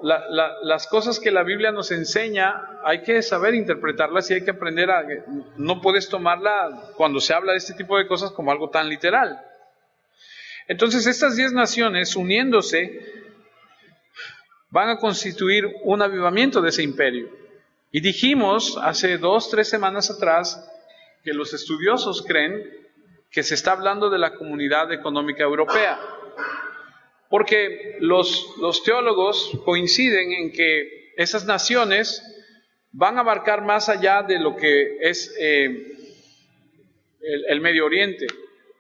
las cosas que la Biblia nos enseña hay que saber interpretarlas y hay que aprender no puedes tomarla cuando se habla de este tipo de cosas como algo tan literal. Entonces estas 10 naciones uniéndose van a constituir un avivamiento de ese imperio. Y dijimos hace 2-3 semanas atrás que los estudiosos creen que se está hablando de la Comunidad Económica Europea. Porque los teólogos coinciden en que esas naciones van a abarcar más allá de lo que es el Medio Oriente.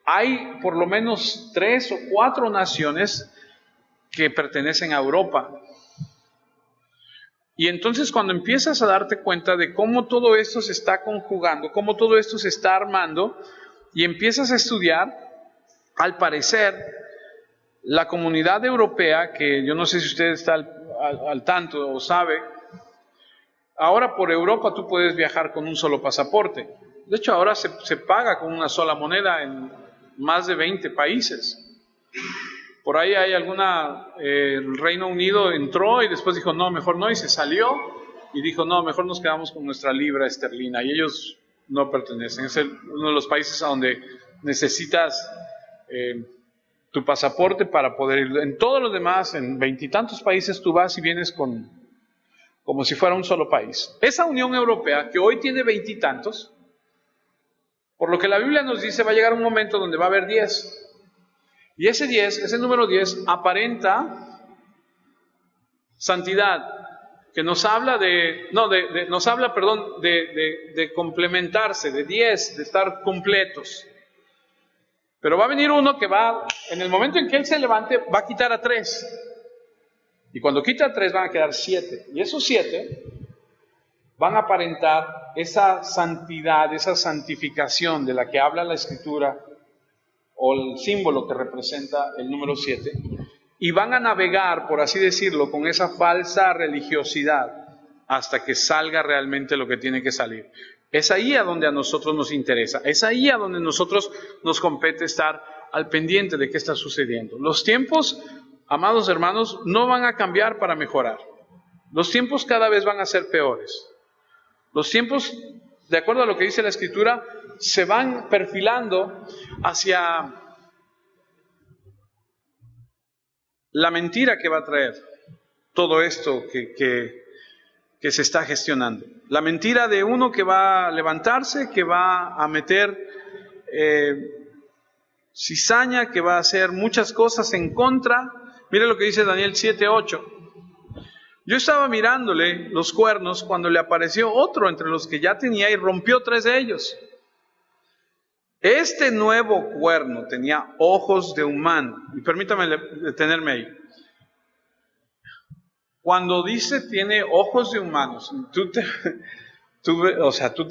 Hay por lo menos 3 o 4 naciones que pertenecen a Europa. Y entonces cuando empiezas a darte cuenta de cómo todo esto se está conjugando, cómo todo esto se está armando, y empiezas a estudiar, al parecer, la comunidad europea, que yo no sé si usted está al tanto o sabe, ahora por Europa tú puedes viajar con un solo pasaporte. De hecho, ahora se paga con una sola moneda en más de 20 países. Por ahí hay el Reino Unido entró y después dijo, no, mejor no, y se salió y dijo, no, mejor nos quedamos con nuestra libra esterlina, y ellos no pertenecen. Es uno de los países a donde necesitas tu pasaporte para poder ir. En todos los demás, en 20 y tantos países, tú vas y vienes como si fuera un solo país. Esa Unión Europea, que hoy tiene 20 y tantos, por lo que la Biblia nos dice, va a llegar un momento donde va a haber 10. Y ese número 10, aparenta santidad, que nos habla de complementarse, de 10, de estar completos. Pero va a venir uno que en el momento en que él se levante, va a quitar a 3. Y cuando quita a 3 van a quedar 7. Y esos 7 van a aparentar esa santidad, esa santificación de la que habla la Escritura, o el símbolo que representa el número 7, y van a navegar, por así decirlo, con esa falsa religiosidad hasta que salga realmente lo que tiene que salir. Es ahí a donde a nosotros nos interesa, es ahí a donde nosotros nos compete estar al pendiente de qué está sucediendo. Los tiempos, amados hermanos, no van a cambiar para mejorar. Los tiempos cada vez van a ser peores. Los tiempos, de acuerdo a lo que dice la Escritura, se van perfilando hacia la mentira que va a traer todo esto que se está gestionando. La mentira de uno que va a levantarse, que va a meter cizaña, que va a hacer muchas cosas en contra. Mire lo que dice Daniel 7:8. Yo estaba mirándole los cuernos cuando le apareció otro entre los que ya tenía y rompió 3 de ellos. Este nuevo cuerno tenía ojos de humano. Y permítame detenerme ahí. Cuando dice tiene ojos de humanos, tú te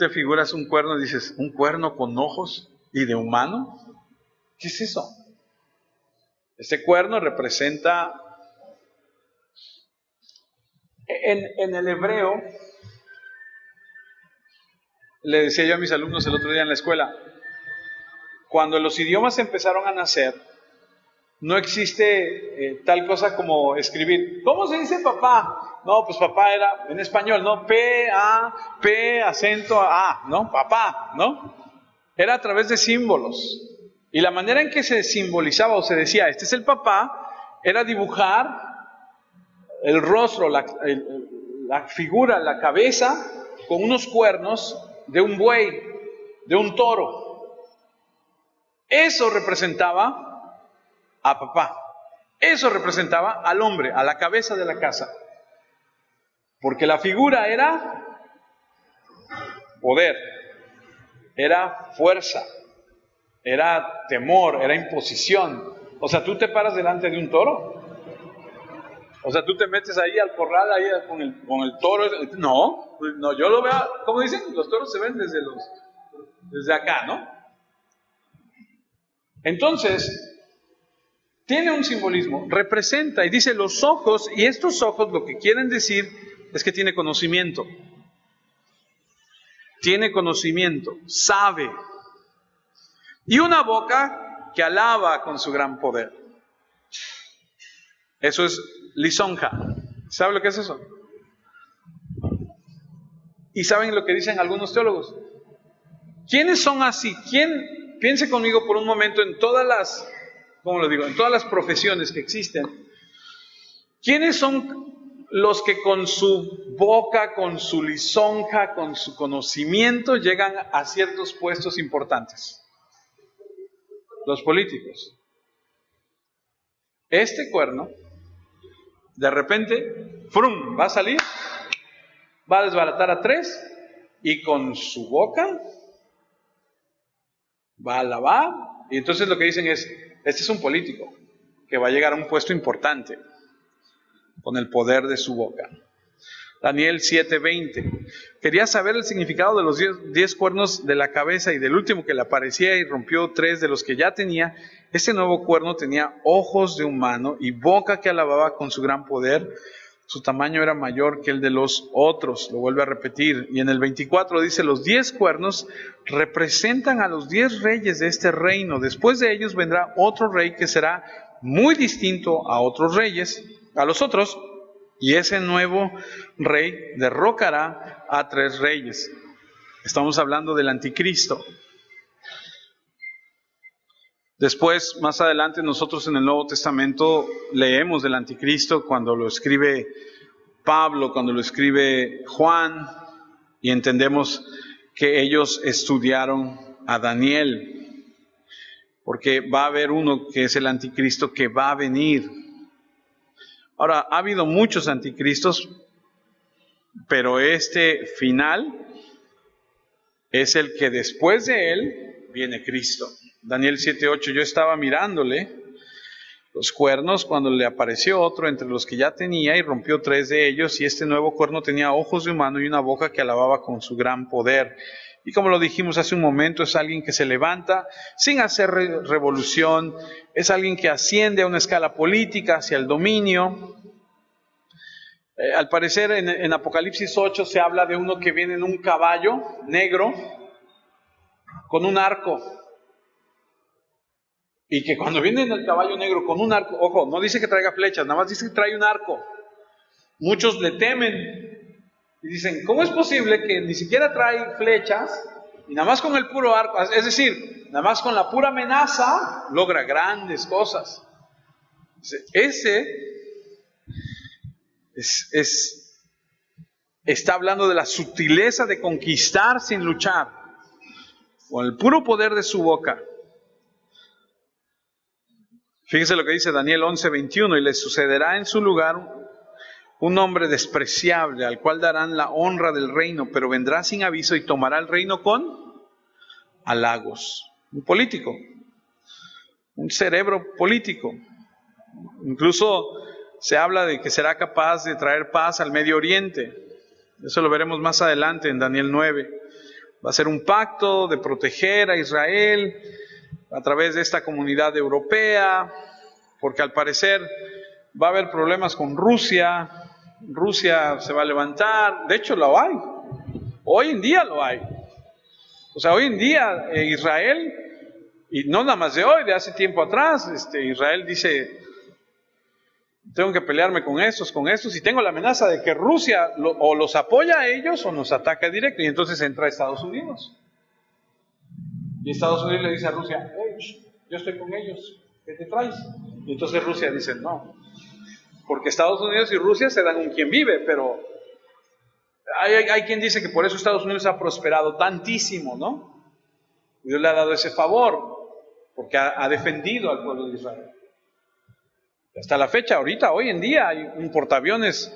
figuras un cuerno y dices, ¿un cuerno con ojos y de humano? ¿Qué es eso? Este cuerno representa, en el hebreo, le decía yo a mis alumnos el otro día en la escuela, cuando los idiomas empezaron a nacer, no existe tal cosa como escribir. ¿Cómo se dice papá? No, pues papá era en español, ¿no? P, acento A, ¿no? Papá, ¿no? Era a través de símbolos. Y la manera en que se simbolizaba o se decía, este es el papá, era dibujar el rostro, la figura, la cabeza, con unos cuernos de un buey, de un toro. Eso representaba a papá. Eso representaba al hombre, a la cabeza de la casa. Porque la figura era poder, era fuerza, era temor, era imposición. O sea, tú te paras delante de un toro. O sea, tú te metes ahí al corral ahí con el toro. No, yo lo veo, como dicen, los toros se ven desde acá, ¿no? Entonces, tiene un simbolismo, representa, y dice los ojos, y estos ojos lo que quieren decir es que tiene conocimiento. Tiene conocimiento, sabe. Y una boca que alaba con su gran poder. Eso es lisonja. ¿Sabe lo que es eso? ¿Y saben lo que dicen algunos teólogos? ¿Quiénes son así? Piense conmigo por un momento en todas las, en todas las profesiones que existen. ¿Quiénes son los que con su boca, con su lisonja, con su conocimiento llegan a ciertos puestos importantes? Los políticos. Este cuerno, de repente, ¡frum!, va a salir, va a desbaratar a 3 y con su boca va a alabar. Y entonces lo que dicen es, este es un político que va a llegar a un puesto importante con el poder de su boca. Daniel 7:20. Quería saber el significado de los 10 cuernos de la cabeza y del último que le aparecía y rompió 3 de los que ya tenía. Este nuevo cuerno tenía ojos de humano y boca que alababa con su gran poder. Su tamaño era mayor que el de los otros. Lo vuelve a repetir. Y en el 24 dice, los 10 cuernos representan a los 10 reyes de este reino. Después de ellos vendrá otro rey que será muy distinto a otros reyes, a los otros. Y ese nuevo rey derrocará a 3 reyes. Estamos hablando del anticristo. Después, más adelante, nosotros en el Nuevo Testamento leemos del anticristo cuando lo escribe Pablo, cuando lo escribe Juan, y entendemos que ellos estudiaron a Daniel, porque va a haber uno que es el anticristo que va a venir. Ahora, ha habido muchos anticristos, pero este final es el que después de él viene Cristo. Daniel 7:8, yo estaba mirándole los cuernos cuando le apareció otro entre los que ya tenía y rompió 3 de ellos, y este nuevo cuerno tenía ojos de humano y una boca que alababa con su gran poder. Y como lo dijimos hace un momento, es alguien que se levanta sin hacer revolución, es alguien que asciende a una escala política hacia el dominio. Al parecer en Apocalipsis 8 se habla de uno que viene en un caballo negro con un arco. Y que cuando viene en el caballo negro con un arco, ojo, no dice que traiga flechas, nada más dice que trae un arco. Muchos le temen y dicen, ¿cómo es posible que ni siquiera trae flechas y nada más con el puro arco, es decir, nada más con la pura amenaza, logra grandes cosas? Ese está hablando de la sutileza de conquistar sin luchar, con el puro poder de su boca. Fíjense lo que dice Daniel 11:21, y le sucederá en su lugar un hombre despreciable, al cual darán la honra del reino, pero vendrá sin aviso y tomará el reino con halagos. Un político, un cerebro político. Incluso se habla de que será capaz de traer paz al Medio Oriente. Eso lo veremos más adelante en Daniel 9. Va a ser un pacto de proteger a Israel a través de esta comunidad europea, porque al parecer va a haber problemas con Rusia. Rusia se va a levantar, de hecho lo hay, hoy en día lo hay. O sea, hoy en día Israel, y no nada más de hoy, de hace tiempo atrás, Israel dice, tengo que pelearme con estos, y tengo la amenaza de que Rusia o los apoya a ellos o nos ataca directo, y entonces entra Estados Unidos. Y Estados Unidos le dice a Rusia, hey, yo estoy con ellos, ¿qué te traes? Y entonces Rusia dice, no. Porque Estados Unidos y Rusia se dan un quien vive, pero hay quien dice que por eso Estados Unidos ha prosperado tantísimo, ¿no? Dios le ha dado ese favor, porque ha defendido al pueblo de Israel. Hasta la fecha, ahorita, hoy en día, hay un portaaviones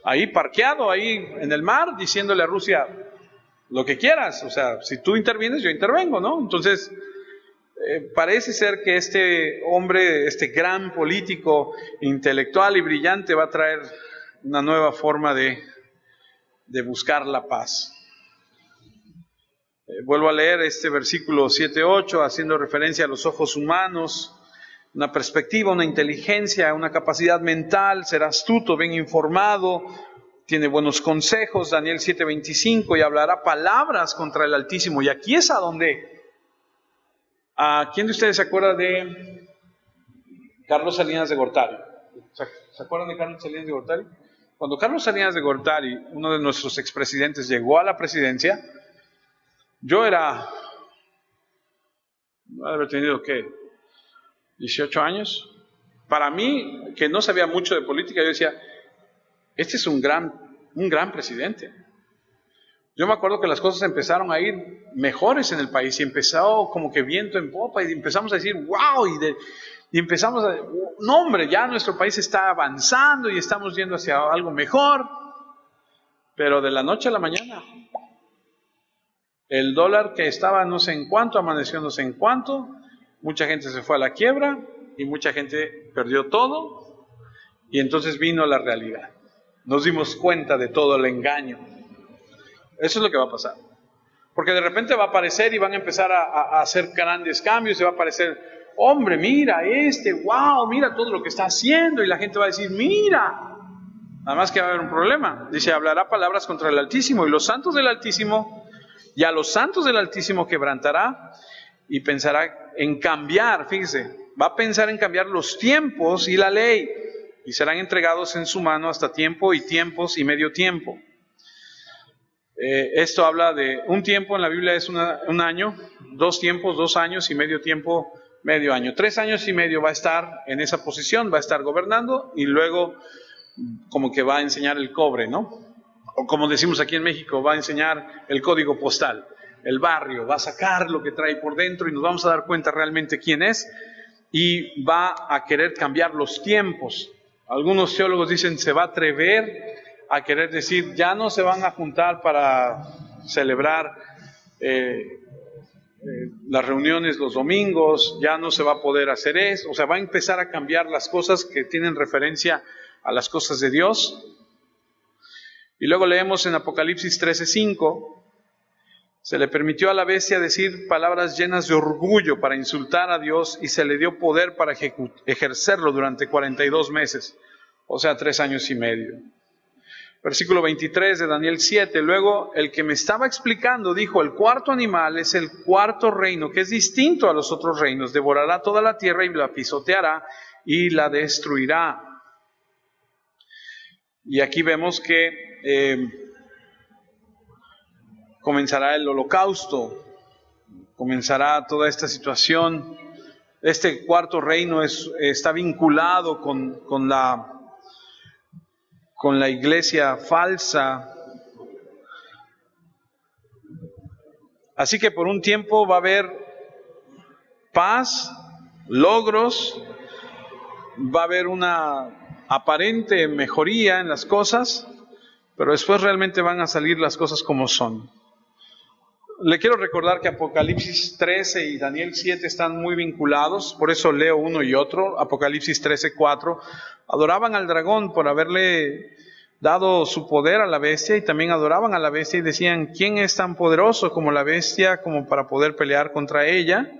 ahí parqueado, ahí en el mar, diciéndole a Rusia, lo que quieras, o sea, si tú intervienes, yo intervengo, ¿no? Entonces, parece ser que este hombre, este gran político intelectual y brillante va a traer una nueva forma de buscar la paz. Vuelvo a leer este versículo 7-8, haciendo referencia a los ojos humanos, una perspectiva, una inteligencia, una capacidad mental, será astuto, bien informado, tiene buenos consejos, Daniel 7:25, y hablará palabras contra el Altísimo. Y aquí es a donde... ¿Quién de ustedes se acuerda de Carlos Salinas de Gortari? ¿Se acuerdan de Carlos Salinas de Gortari? Cuando Carlos Salinas de Gortari, uno de nuestros expresidentes, llegó a la presidencia, yo era, no haber tenido, ¿qué? 18 años. Para mí, que no sabía mucho de política, yo decía, este es un gran presidente. Yo me acuerdo que las cosas empezaron a ir mejores en el país y empezó como que viento en popa y empezamos a decir, wow, y empezamos a, no hombre, ya nuestro país está avanzando y estamos yendo hacia algo mejor. Pero de la noche a la mañana, el dólar que estaba no sé en cuánto, amaneció no sé en cuánto, mucha gente se fue a la quiebra y mucha gente perdió todo, y entonces vino la realidad. nos dimos cuenta de todo el engaño. Eso es lo que va a pasar. Porque de repente va a aparecer y van a empezar a hacer grandes cambios, y va a aparecer, hombre, mira wow, mira todo lo que está haciendo, y la gente va a decir, mira. Nada más que va a haber un problema. Dice, hablará palabras contra el Altísimo, y los santos del Altísimo, y a los santos del Altísimo quebrantará, y pensará en cambiar, fíjese, va a pensar en cambiar los tiempos y la ley, y serán entregados en su mano hasta tiempo y tiempos y medio tiempo. Esto habla de un tiempo, en la Biblia es un año, 2 tiempos, 2 años, y medio tiempo, medio año. 3 años y medio va a estar en esa posición, va a estar gobernando, y luego como que va a enseñar el cobre, ¿no? O como decimos aquí en México, va a enseñar el código postal, el barrio, va a sacar lo que trae por dentro, y nos vamos a dar cuenta realmente quién es, y va a querer cambiar los tiempos. Algunos teólogos dicen, se va a atrever a querer decir, ya no se van a juntar para celebrar las reuniones los domingos, ya no se va a poder hacer eso, o sea, va a empezar a cambiar las cosas que tienen referencia a las cosas de Dios. Y luego leemos en Apocalipsis 13:5, se le permitió a la bestia decir palabras llenas de orgullo para insultar a Dios, y se le dio poder para ejercerlo durante 42 meses, o sea, 3 años y medio. Versículo 23 de Daniel 7, luego el que me estaba explicando dijo, el cuarto animal es el cuarto reino, que es distinto a los otros reinos, devorará toda la tierra y la pisoteará y la destruirá. Y aquí vemos que comenzará el holocausto, comenzará toda esta situación. Este cuarto reino está vinculado con la iglesia falsa. Así que por un tiempo va a haber paz, logros, va a haber una aparente mejoría en las cosas, pero después realmente van a salir las cosas como son. Le quiero recordar que Apocalipsis 13 y Daniel 7 están muy vinculados, por eso leo uno y otro. Apocalipsis 13:4, adoraban al dragón por haberle dado su poder a la bestia, y también adoraban a la bestia y decían, ¿quién es tan poderoso como la bestia como para poder pelear contra ella?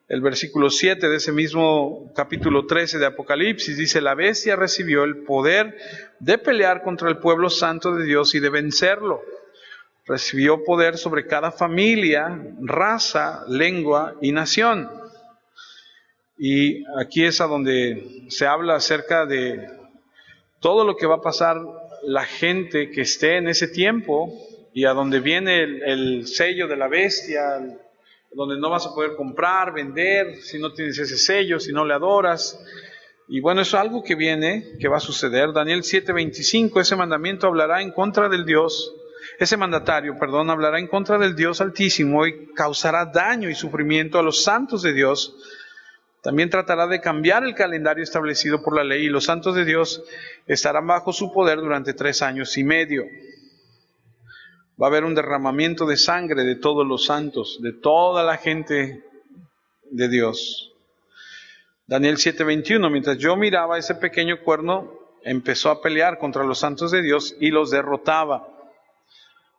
El versículo 7 de ese mismo capítulo 13 de Apocalipsis dice, la bestia recibió el poder de pelear contra el pueblo santo de Dios y de vencerlo. Recibió poder sobre cada familia, raza, lengua y nación. Y aquí es a donde se habla acerca de todo lo que va a pasar la gente que esté en ese tiempo, y a donde viene el sello de la bestia, donde no vas a poder comprar, vender, si no tienes ese sello, si no le adoras. Y bueno, eso es algo que viene, que va a suceder. Daniel 7:25, ese mandamiento hablará en contra del Dios. Ese mandatario, hablará en contra del Dios Altísimo y causará daño y sufrimiento a los santos de Dios. También tratará de cambiar el calendario establecido por la ley, y los santos de Dios estarán bajo su poder durante 3 años y medio. Va a haber un derramamiento de sangre de todos los santos, de toda la gente de Dios. Daniel 7:21, mientras yo miraba, ese pequeño cuerno empezó a pelear contra los santos de Dios y los derrotaba.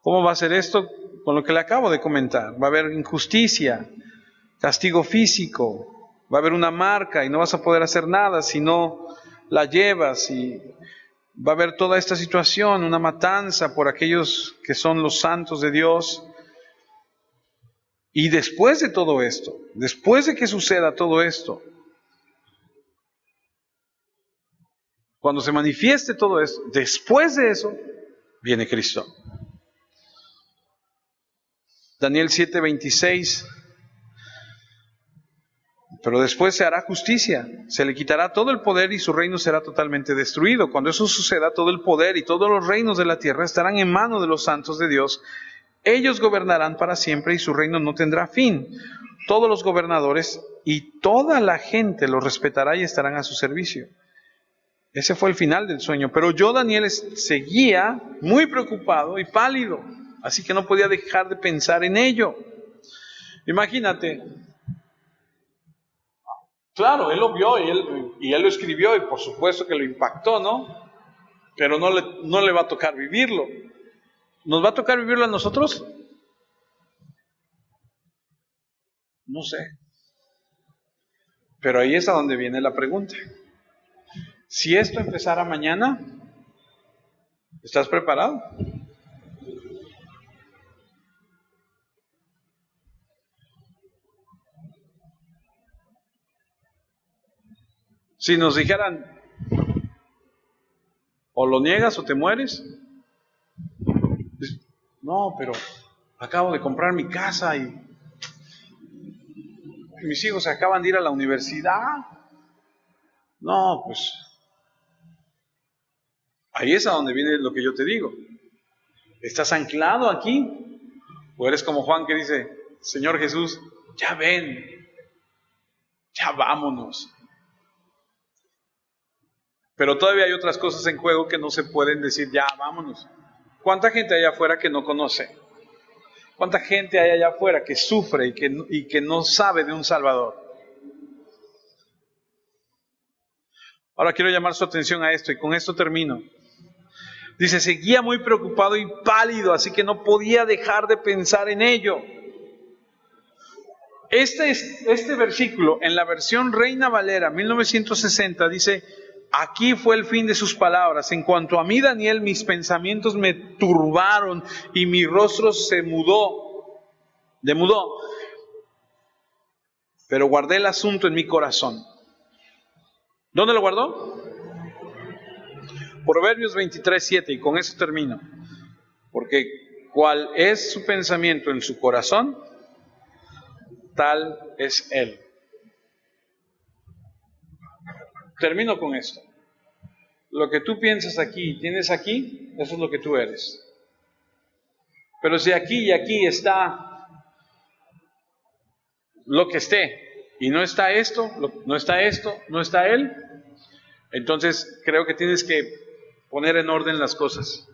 ¿Cómo va a ser esto? Con lo que le acabo de comentar. Va a haber injusticia, castigo físico, va a haber una marca y no vas a poder hacer nada si no la llevas, y va a haber toda esta situación, una matanza por aquellos que son los santos de Dios. Y después de todo esto, después de que suceda todo esto, cuando se manifieste todo esto, después de eso, viene Cristo. Daniel 7:26, pero después se hará justicia, se le quitará todo el poder y su reino será totalmente destruido. Cuando eso suceda, todo el poder y todos los reinos de la tierra estarán en manos de los santos de Dios. Ellos gobernarán para siempre y su reino no tendrá fin. Todos los gobernadores y toda la gente los respetará y estarán a su servicio. Ese fue el final del sueño. Pero yo, Daniel, seguía muy preocupado y pálido, así que no podía dejar de pensar en ello. Imagínate. Claro, él lo vio y él lo escribió, y por supuesto que lo impactó, ¿no? pero no le va a tocar vivirlo. ¿Nos va a tocar vivirlo a nosotros? No sé. Pero ahí es a donde viene la pregunta. Si esto empezara mañana, ¿estás preparado? Si nos dijeran, o lo niegas o te mueres. No, pero acabo de comprar mi casa y mis hijos acaban de ir a la universidad. No, pues ahí es a donde viene lo que yo te digo. ¿Estás anclado aquí? ¿O eres como Juan que dice, Señor Jesús, ya ven, ya vámonos? Pero todavía hay otras cosas en juego que no se pueden decir, ya vámonos. ¿Cuánta gente hay allá afuera que no conoce? ¿Cuánta gente hay allá afuera que sufre y que no sabe de un Salvador? Ahora quiero llamar su atención a esto y con esto termino. Dice, seguía muy preocupado y pálido, así que no podía dejar de pensar en ello. Este versículo en la versión Reina Valera 1960 dice, aquí fue el fin de sus palabras. En cuanto a mí, Daniel, mis pensamientos me turbaron y mi rostro se demudó. Pero guardé el asunto en mi corazón. ¿Dónde lo guardó? Proverbios 23:7, y con eso termino. Porque cuál es su pensamiento en su corazón, tal es él. Termino con esto. Lo que tú piensas aquí y tienes aquí, eso es lo que tú eres. Pero si aquí y aquí está lo que esté, y no está esto, no está esto, no está él, entonces creo que tienes que poner en orden las cosas.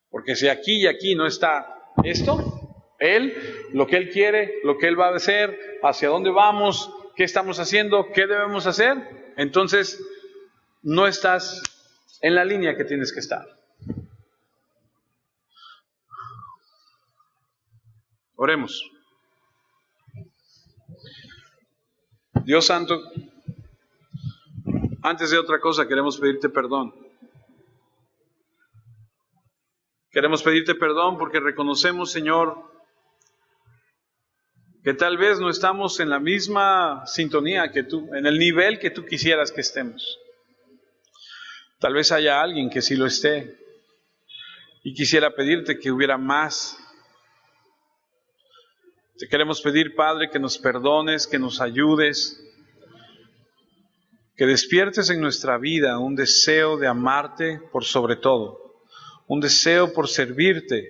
Porque si aquí y aquí no está esto, él, lo que él quiere, lo que él va a hacer, hacia dónde vamos, qué estamos haciendo, qué debemos hacer, entonces no estás en la línea que tienes que estar. Oremos. Dios Santo, antes de otra cosa queremos pedirte perdón. Queremos pedirte perdón porque reconocemos, Señor, que tal vez no estamos en la misma sintonía que tú, en el nivel que tú quisieras que estemos. Tal vez haya alguien que sí lo esté y quisiera pedirte que hubiera más. Te queremos pedir, Padre, que nos perdones, que nos ayudes, que despiertes en nuestra vida un deseo de amarte por sobre todo, un deseo por servirte,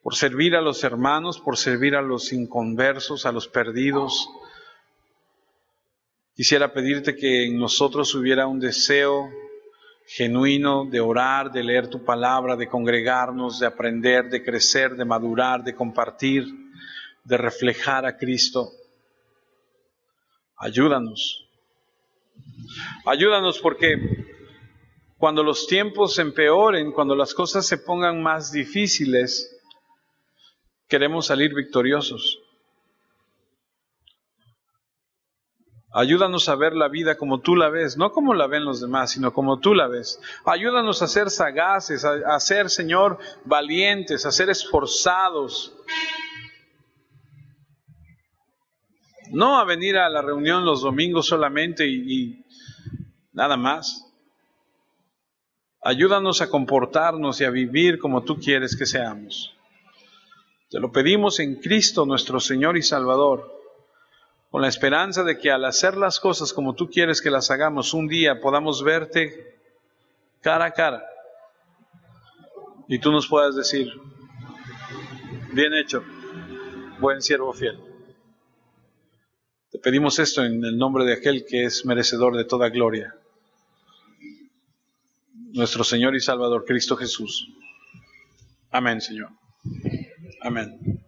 por servir a los hermanos, por servir a los inconversos, a los perdidos. Quisiera pedirte que en nosotros hubiera un deseo genuino de orar, de leer tu palabra, de congregarnos, de aprender, de crecer, de madurar, de compartir, de reflejar a Cristo. Ayúdanos. Ayúdanos porque cuando los tiempos se empeoren, cuando las cosas se pongan más difíciles, queremos salir victoriosos. Ayúdanos a ver la vida como tú la ves, no como la ven los demás, sino como tú la ves. Ayúdanos a ser sagaces, a ser, Señor, valientes, a ser esforzados. No a venir a la reunión los domingos solamente y nada más. Ayúdanos a comportarnos y a vivir como tú quieres que seamos. Te lo pedimos en Cristo, nuestro Señor y Salvador, con la esperanza de que al hacer las cosas como tú quieres que las hagamos, un día podamos verte cara a cara y tú nos puedas decir, bien hecho, buen siervo fiel. Te pedimos esto en el nombre de aquel que es merecedor de toda gloria, nuestro Señor y Salvador, Cristo Jesús. Amén, Señor. Amén.